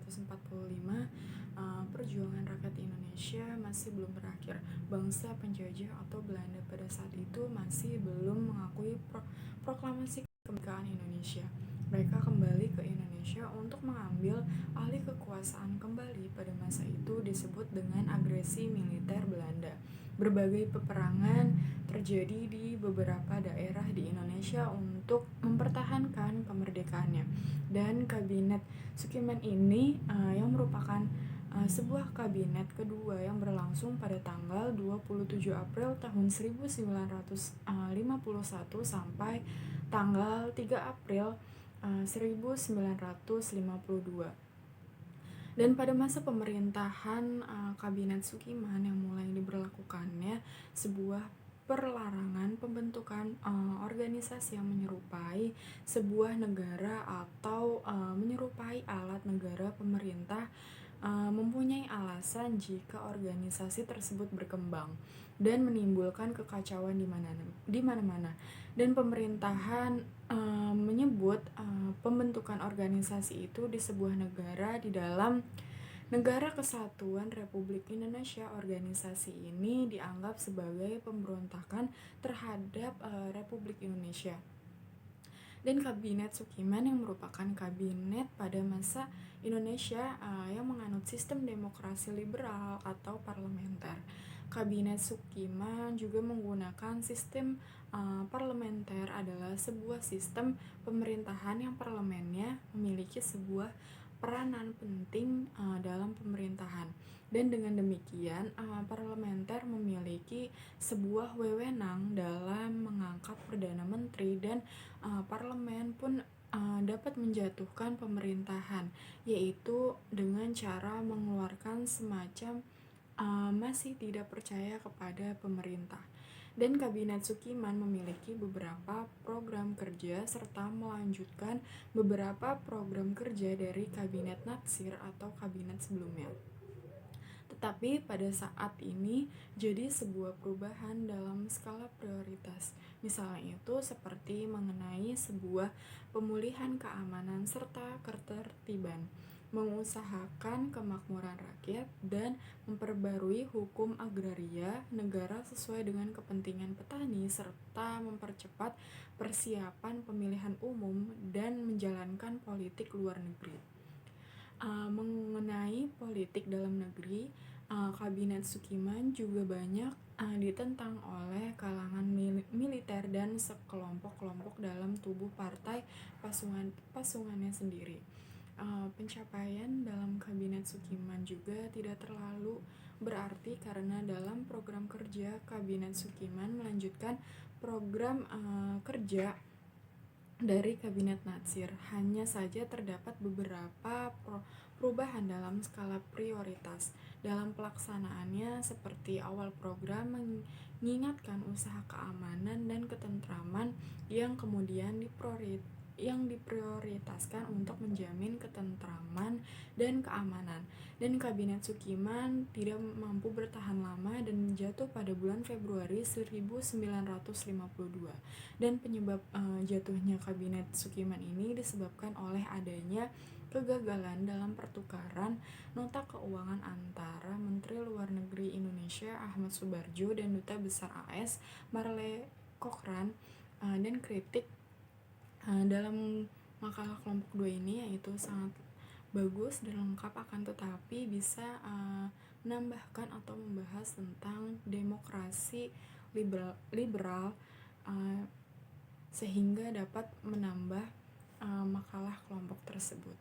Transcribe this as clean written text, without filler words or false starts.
1945, perjuangan rakyat Indonesia masih belum berakhir. Bangsa penjajah atau Belanda pada saat itu masih belum mengakui proklamasi kemerdekaan Indonesia. Mereka kembali ke Indonesia untuk mengambil alih kekuasaan kembali. Pada masa itu disebut dengan agresi militer Belanda. Berbagai peperangan terjadi di beberapa daerah di Indonesia untuk mempertahankan kemerdekaannya. Dan kabinet Sukiman ini yang merupakan sebuah kabinet kedua yang berlangsung pada tanggal 27 April tahun 1951 sampai tanggal 3 April 1952. Dan pada masa pemerintahan kabinet Sukiman yang mulai diberlakukannya sebuah perlarangan pembentukan organisasi yang menyerupai sebuah negara atau menyerupai alat negara pemerintah mempunyai alasan jika organisasi tersebut berkembang dan menimbulkan kekacauan di mana-mana. Dan pemerintahan menyebut pembentukan organisasi itu di sebuah negara di dalam Negara Kesatuan Republik Indonesia. Organisasi ini dianggap sebagai pemberontakan terhadap Republik Indonesia. Dan kabinet Sukiman yang merupakan kabinet pada masa Indonesia yang menganut sistem demokrasi liberal atau parlementer. Kabinet Sukiman juga menggunakan sistem parlementer adalah sebuah sistem pemerintahan yang parlemennya memiliki sebuah peranan penting dalam pemerintahan. Dan dengan demikian parlementer memiliki sebuah wewenang dalam mengangkat perdana menteri, dan parlemen pun dapat menjatuhkan pemerintahan, yaitu dengan cara mengeluarkan semacam masih tidak percaya kepada pemerintah. Dan kabinet Sukiman memiliki beberapa program kerja serta melanjutkan beberapa program kerja dari kabinet Natsir atau kabinet sebelumnya. Tetapi pada saat ini jadi sebuah perubahan dalam skala prioritas. Misalnya itu seperti mengenai sebuah pemulihan keamanan serta ketertiban, mengusahakan kemakmuran rakyat, dan memperbarui hukum agraria negara sesuai dengan kepentingan petani, serta mempercepat persiapan pemilihan umum dan menjalankan politik luar negeri. Mengenai politik dalam negeri, kabinet Sukiman juga banyak ditentang oleh kalangan militer dan sekelompok-kelompok dalam tubuh partai pasungannya sendiri. Pencapaian dalam kabinet Sukiman juga tidak terlalu berarti karena dalam program kerja kabinet Sukiman melanjutkan program kerja dari kabinet Natsir. Hanya saja terdapat beberapa perubahan dalam skala prioritas dalam pelaksanaannya, seperti awal program mengingatkan usaha keamanan dan ketentraman yang kemudian diprioritaskan untuk menjamin ketentraman dan keamanan. Dan kabinet Sukiman tidak mampu bertahan lama dan jatuh pada bulan Februari 1952. Dan penyebab jatuhnya kabinet Sukiman ini disebabkan oleh adanya kegagalan dalam pertukaran nota keuangan antara Menteri Luar Negeri Indonesia Ahmad Subarjo dan Duta Besar AS Marle Cochrane. Dan kritik dalam makalah kelompok 2 ini yaitu sangat bagus dan lengkap, akan tetapi bisa menambahkan atau membahas tentang demokrasi liberal sehingga dapat menambah makalah kelompok tersebut.